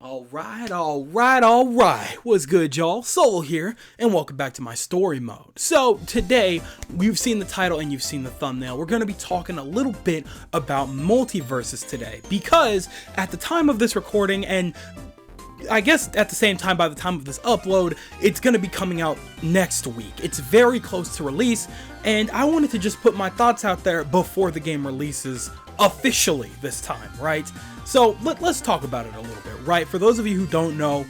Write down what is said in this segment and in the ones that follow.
Alright. What's good, y'all? Solo here, and welcome back to my story mode. So, today, you've seen the title and you've seen the thumbnail. We're going to be talking a little bit about Multiverses today, because at the time of this recording, and I guess at the same time by the time of this upload, it's going to be coming out next week. It's very close to release, and I wanted to just put my thoughts out there before the game releases officially this time, right? So let's talk about it a little bit, right? For those of you who don't know,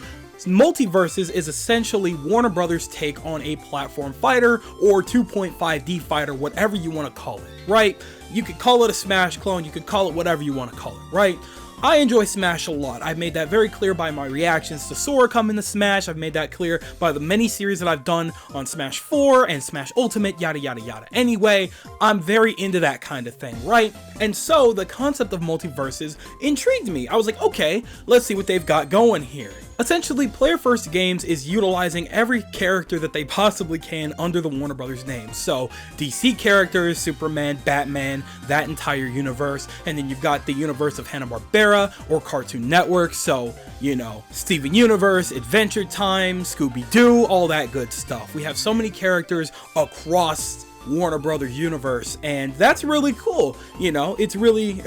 Multiverses is essentially Warner Brothers' take on a platform fighter or 2.5D fighter, whatever you want to call it, right? You could call it a Smash clone, you could call it whatever you want to call it, right? I enjoy Smash a lot. I've made that very clear by my reactions to Sora coming to Smash. I've made that clear by the many series that I've done on Smash 4 and Smash Ultimate, yada yada yada. Anyway, I'm very into that kind of thing, right? And so the concept of Multiverses intrigued me. I was like, okay, let's see what they've got going here. Essentially, Player First Games is utilizing every character that they possibly can under the Warner Brothers name. So, DC characters, Superman, Batman, that entire universe, and then you've got the universe of Hanna-Barbera or Cartoon Network, so, you know, Steven Universe, Adventure Time, Scooby-Doo, all that good stuff. We have so many characters across Warner Brothers universe, and that's really cool. You know, it's really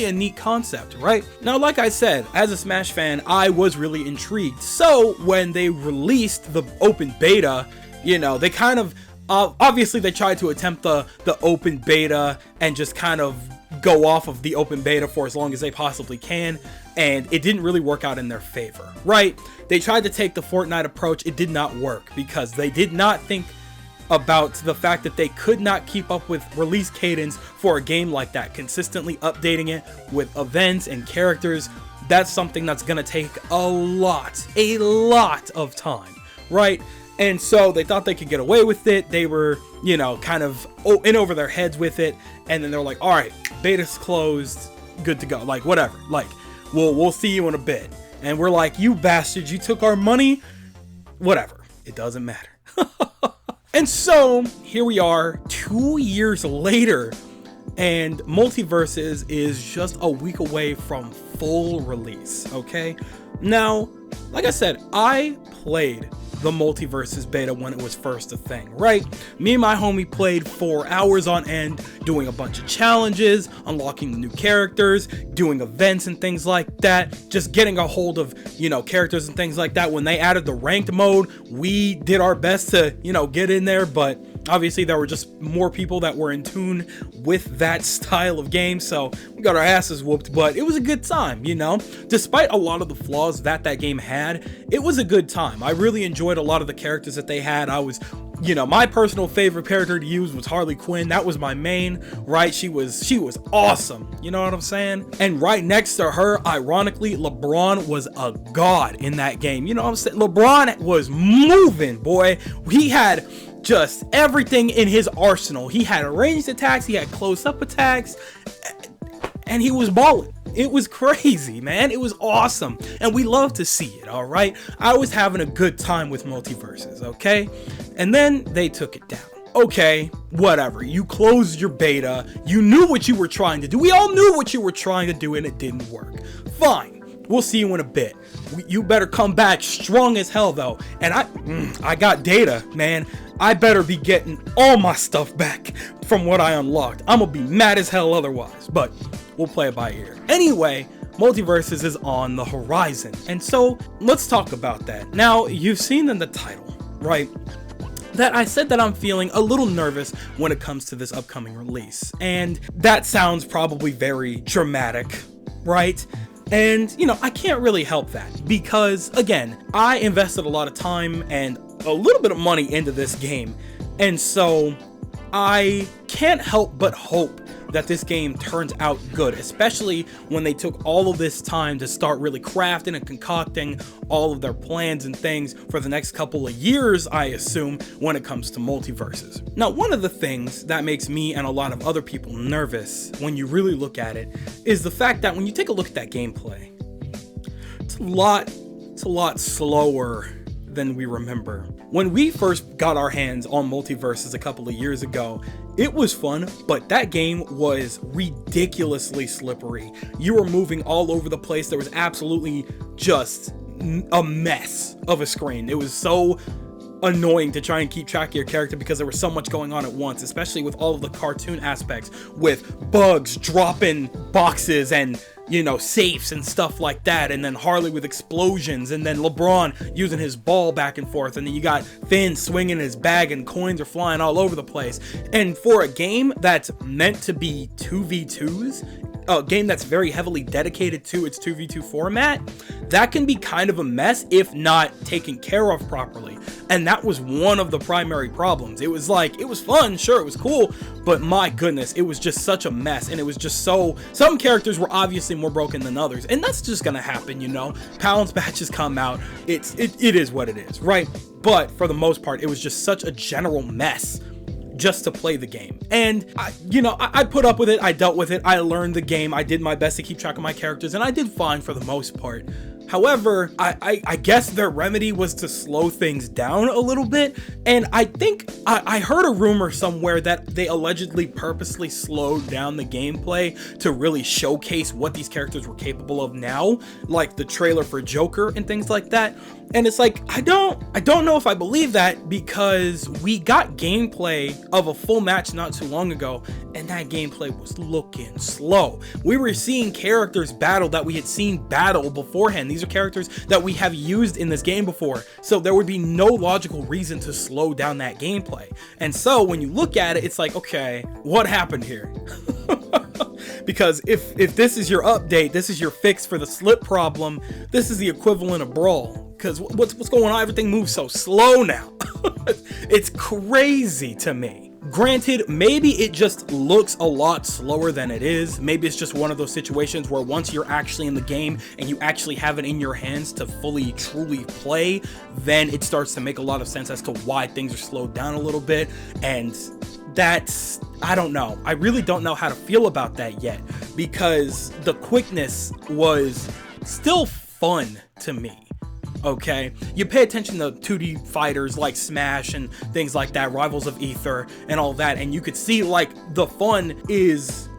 a neat concept, right? Now, like I said, as a Smash fan, I was really intrigued. So when they released the open beta, you know, they kind of obviously they tried to attempt the open beta and just kind of go off of the open beta for as long as they possibly can, and it didn't really work out in their favor, right? They tried to take the Fortnite approach. It did not work because they did not think about the fact that they could not keep up with release cadence for a game like that, consistently updating it with events and characters. That's something that's gonna take a lot of time, right? And so they thought they could get away with it. They were, you know, kind of in over their heads with it, and then they're like, all right, beta's closed, good to go, like whatever, like we'll see you in a bit. And we're like, you bastards, you took our money, whatever, it doesn't matter. And so, here we are, 2 years later, and Multiverses is just a week away from full release, okay? Now, like I said, I played the Multiverses beta when it was first a thing, right? Me and my homie played for hours on end, doing a bunch of challenges, unlocking new characters, doing events and things like that, just getting a hold of, you know, characters and things like that. When they added the ranked mode, we did our best to, you know, get in there, but obviously there were just more people that were in tune with that style of game, so we got our asses whooped, but it was a good time, you know? Despite a lot of the flaws that game had, it was a good time. I really enjoyed a lot of the characters that they had. You know, my personal favorite character to use was Harley Quinn. That was my main, right? She was awesome. You know what I'm saying? And right next to her, ironically, LeBron was a god in that game. You know what I'm saying? LeBron was moving, boy. He had just everything in his arsenal. He had ranged attacks, he had close-up attacks, and he was balling. It was crazy, man. It was awesome, and we love to see it, all right? I was having a good time with Multiverses, okay? And then they took it down. Okay, whatever. You closed your beta. You knew what you were trying to do. We all knew what you were trying to do, and it didn't work. Fine. We'll see you in a bit. You better come back strong as hell, though. And I got data, man. I better be getting all my stuff back from what I unlocked. I'm gonna be mad as hell otherwise, but we'll play it by ear. Anyway, Multiverses is on the horizon, and so let's talk about that. Now, you've seen in the title, right, that I said that I'm feeling a little nervous when it comes to this upcoming release, and that sounds probably very dramatic, right? And, you know, I can't really help that because, again, I invested a lot of time and a little bit of money into this game, and so I can't help but hope that this game turns out good, especially when they took all of this time to start really crafting and concocting all of their plans and things for the next couple of years, I assume, when it comes to Multiverses. Now, one of the things that makes me and a lot of other people nervous when you really look at it is the fact that when you take a look at that gameplay, it's a lot slower than we remember. When we first got our hands on Multiverses a couple of years ago, it was fun, but that game was ridiculously slippery. You were moving all over the place. There was absolutely just a mess of a screen. It was so annoying to try and keep track of your character because there was so much going on at once, especially with all of the cartoon aspects, with bugs dropping boxes and, you know, safes and stuff like that, and then Harley with explosions, and then LeBron using his ball back and forth, and then you got Finn swinging his bag and coins are flying all over the place. And for a game that's meant to be 2v2s, a game that's very heavily dedicated to its 2v2 format, that can be kind of a mess if not taken care of properly. And that was one of the primary problems. It was like, it was fun, sure, it was cool, but my goodness, it was just such a mess. And it was just so, some characters were obviously more broken than others, and that's just gonna happen, you know. Balance patches come out, it is what it is, right? But for the most part, it was just such a general mess just to play the game. And I put up with it, I dealt with it, I learned the game, I did my best to keep track of my characters, and I did fine for the most part. However, I guess their remedy was to slow things down a little bit, and I think I heard a rumor somewhere that they allegedly purposely slowed down the gameplay to really showcase what these characters were capable of now, like the trailer for Joker and things like that. And it's like, I don't know if I believe that, because we got gameplay of a full match not too long ago, and that gameplay was looking slow. We were seeing characters battle that we had seen battle beforehand. These are characters that we have used in this game before, so there would be no logical reason to slow down that gameplay. And so when you look at it, it's like, okay, what happened here? Because if this is your update, this is your fix for the slip problem, this is the equivalent of Brawl. Because what's going on? Everything moves so slow now. It's crazy to me. Granted, maybe it just looks a lot slower than it is. Maybe it's just one of those situations where once you're actually in the game and you actually have it in your hands to fully, truly play, then it starts to make a lot of sense as to why things are slowed down a little bit. And that's, I don't know. I really don't know how to feel about that yet, because the quickness was still fun to me. Okay, you pay attention to 2D fighters like Smash and things like that, Rivals of Ether and all that, and you could see like the fun is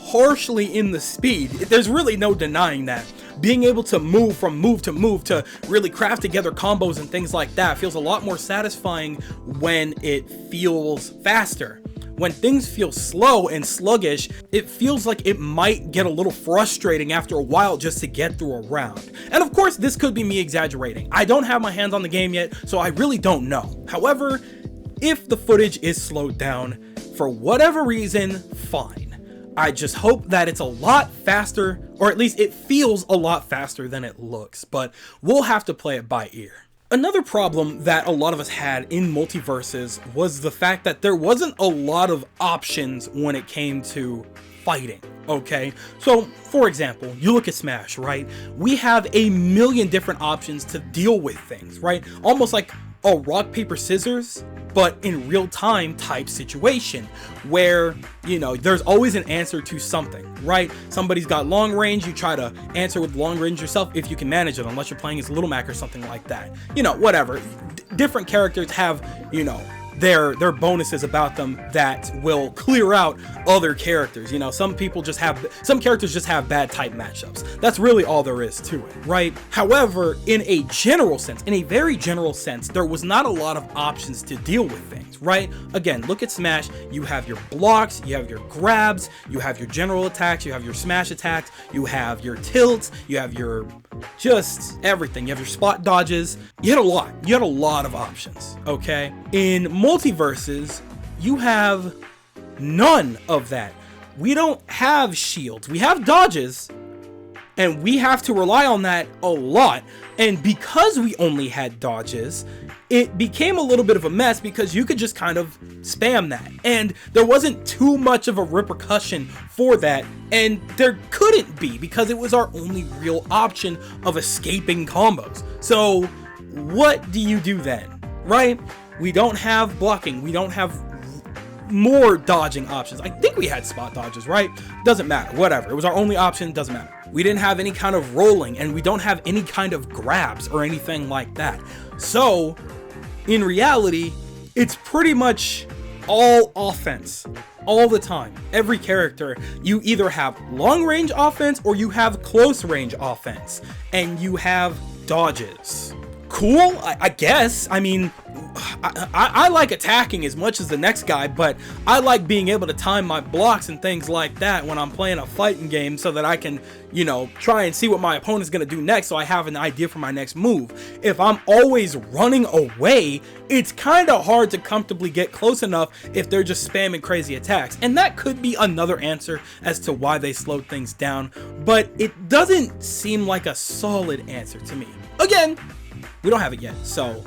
partially in the speed. There's really no denying that. Being able to move from move to move to really craft together combos and things like that feels a lot more satisfying when it feels faster. When things feel slow and sluggish, it feels like it might get a little frustrating after a while just to get through a round. And of course, this could be me exaggerating. I don't have my hands on the game yet, so I really don't know. However, if the footage is slowed down for whatever reason, fine. I just hope that it's a lot faster, or at least it feels a lot faster than it looks, but we'll have to play it by ear. Another problem that a lot of us had in Multiverses was the fact that there wasn't a lot of options when it came to fighting, okay? So, for example, you look at Smash, right? We have a million different options to deal with things, right? Almost like a rock, paper, scissors, but in real time type situation where, you know, there's always an answer to something, right? Somebody's got long range, you try to answer with long range yourself if you can manage it, unless you're playing as Little Mac or something like that. You know, whatever. Different characters have, you know, their bonuses about them that will clear out other characters. You know, some characters just have bad type matchups. That's really all there is to it, right? However, in a general sense, in a very general sense, there was not a lot of options to deal with things, right? Again, look at Smash. You have your blocks, you have your grabs, you have your general attacks, you have your smash attacks, you have your tilts, you have your just everything. You have your spot dodges. You had a lot of options, okay? In Multiverses, you have none of that. We don't have shields. We have dodges, and we have to rely on that a lot. And because we only had dodges, it became a little bit of a mess because you could just kind of spam that. And there wasn't too much of a repercussion for that. And there couldn't be because it was our only real option of escaping combos. So what do you do then, right? We don't have blocking. We don't have more dodging options. I think we had spot dodges, right? Doesn't matter, whatever. It was our only option, doesn't matter. We didn't have any kind of rolling, and we don't have any kind of grabs or anything like that. So in reality, it's pretty much all offense. All the time. Every character, you either have long range offense or you have close range offense. And you have dodges. Cool, I guess. I mean, I like attacking as much as the next guy, but I like being able to time my blocks and things like that when I'm playing a fighting game so that I can, you know, try and see what my opponent's going to do next so I have an idea for my next move. If I'm always running away, it's kind of hard to comfortably get close enough if they're just spamming crazy attacks. And that could be another answer as to why they slowed things down, but it doesn't seem like a solid answer to me. Again, we don't have it yet, so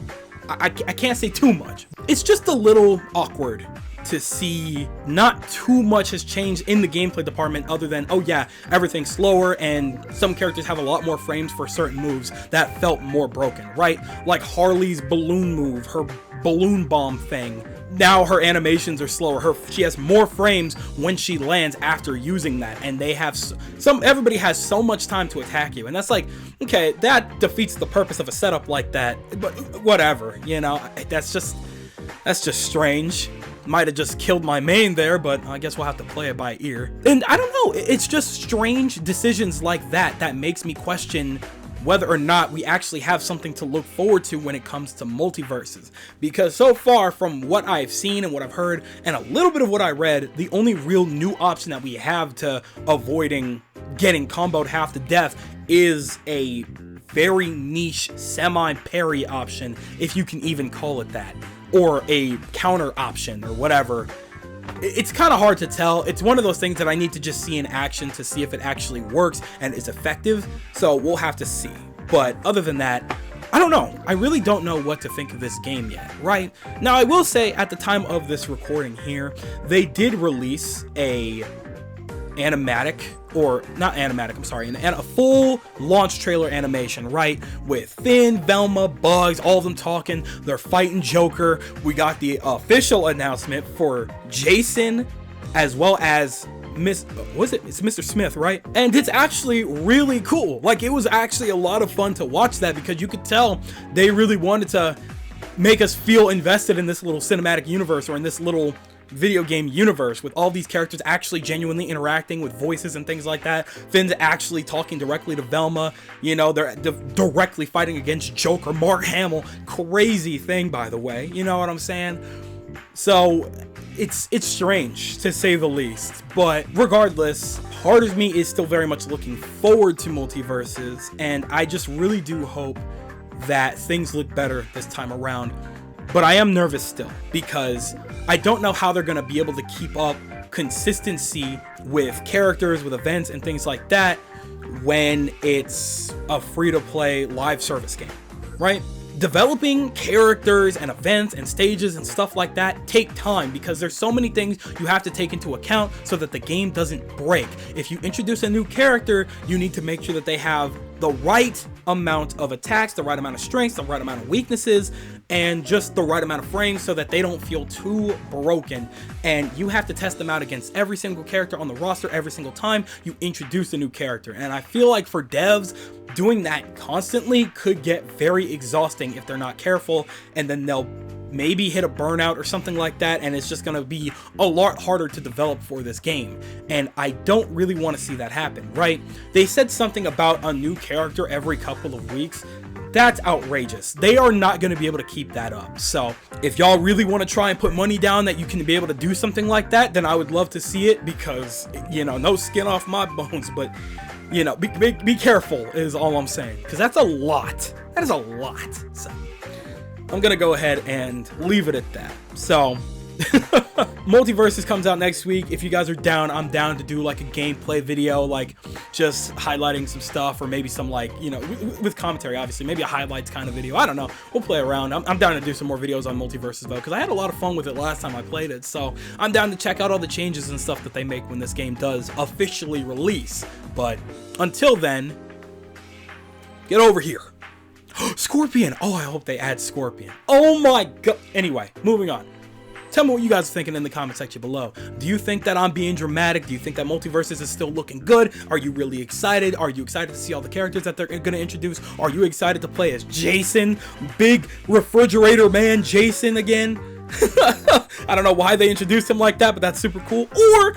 I can't say too much. It's just a little awkward to see not too much has changed in the gameplay department other than, oh yeah, everything's slower and some characters have a lot more frames for certain moves that felt more broken, right? Like Harley's balloon move, her balloon bomb thing. Now her animations are slower. She has more frames when she lands after using that, and they have everybody has so much time to attack you, and that's like, okay, that defeats the purpose of a setup like that, but whatever, you know, that's just strange. Might have just killed my main there, but I guess we'll have to play it by ear. And I don't know, it's just strange decisions like that makes me question whether or not we actually have something to look forward to when it comes to multiverses. Because so far, from what I've seen and what I've heard, and a little bit of what I read, the only real new option that we have to avoiding getting comboed half to death is a very niche semi-parry option, if you can even call it that, or a counter option or whatever. It's kind of hard to tell. It's one of those things that I need to just see in action to see if it actually works and is effective, so we'll have to see. But other than that, I don't know. I really don't know what to think of this game yet, right? Now, I will say at the time of this recording here, they did release a animatic, or not animatic, I'm sorry, a full launch trailer animation, right? With Finn, Velma, Bugs, all of them talking, they're fighting Joker. We got the official announcement for Jason, as well as it's Mr. Smith, right? And it's actually really cool. Like, it was actually a lot of fun to watch that, because you could tell they really wanted to make us feel invested in this little cinematic universe, or in this little video game universe, with all these characters actually genuinely interacting with voices and things like that. Finn's actually talking directly to Velma, you know, they're directly fighting against Joker, Mark Hamill. Crazy thing, by the way, you know what I'm saying? So it's strange, to say the least, but regardless, part of me is still very much looking forward to Multiverses, and I just really do hope that things look better this time around. But I am nervous still, because I don't know how they're going to be able to keep up consistency with characters, with events, and things like that when it's a free-to-play live service game, right? Developing characters and events and stages and stuff like that take time, because there's so many things you have to take into account so that the game doesn't break. If you introduce a new character, you need to make sure that they have the right amount of attacks, the right amount of strengths, the right amount of weaknesses, and just the right amount of frames so that they don't feel too broken. And you have to test them out against every single character on the roster every single time you introduce a new character. And I feel like for devs, doing that constantly could get very exhausting if they're not careful, and then they'll maybe hit a burnout or something like that, and it's just going to be a lot harder to develop for this game. And I don't really want to see that happen, right? They said something about a new character every couple of weeks. That's outrageous. They are not going to be able to keep that up. So if y'all really want to try and put money down that you can be able to do something like that, then I would love to see it, because, you know, no skin off my bones, but, you know, be careful is all I'm saying, because that's a lot. That is a lot. So I'm gonna go ahead and leave it at that. So Multiverses comes out next week. If you guys are down, I'm down to do like a gameplay video, like just highlighting some stuff, or maybe some, like, you know, with commentary, obviously, maybe a highlights kind of video. I don't know, we'll play around. I'm down to do some more videos on Multiverses though, because I had a lot of fun with it last time I played it. So I'm down to check out all the changes and stuff that they make when this game does officially release. But until then, get over here. Scorpion! Oh, I hope they add Scorpion. Oh my god. Anyway, moving on. Tell me what you guys are thinking in the comment section below. Do you think that I'm being dramatic? Do you think that Multiverses is still looking good? Are you really excited? Are you excited to see all the characters that they're going to introduce? Are you excited to play as Jason? Big refrigerator man Jason again? I don't know why they introduced him like that, but that's super cool. Or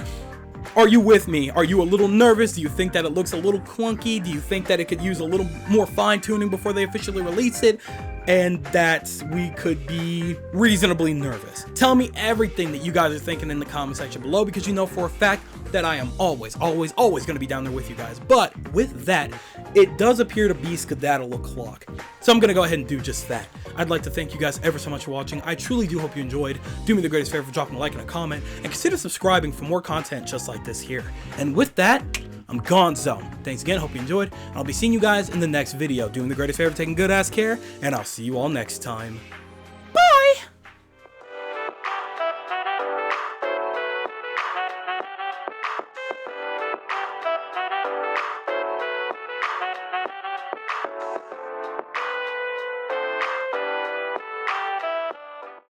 are you with me? Are you a little nervous? Do you think that it looks a little clunky? Do you think that it could use a little more fine-tuning before they officially release it? And that we could be reasonably nervous? Tell me everything that you guys are thinking in the comment section below, because you know for a fact that I am always going to be down there with you guys. But with that, it does appear to be skedaddle o'clock. So I'm going to go ahead and do just that. I'd like to thank you guys ever so much for watching. I truly do hope you enjoyed. Do me the greatest favor for dropping a like and a comment, and consider subscribing for more content just like this here. And with that, I'm gonzo. Thanks again, hope you enjoyed, and I'll be seeing you guys in the next video. Doing the greatest favor, taking good ass care, and I'll see you all next time.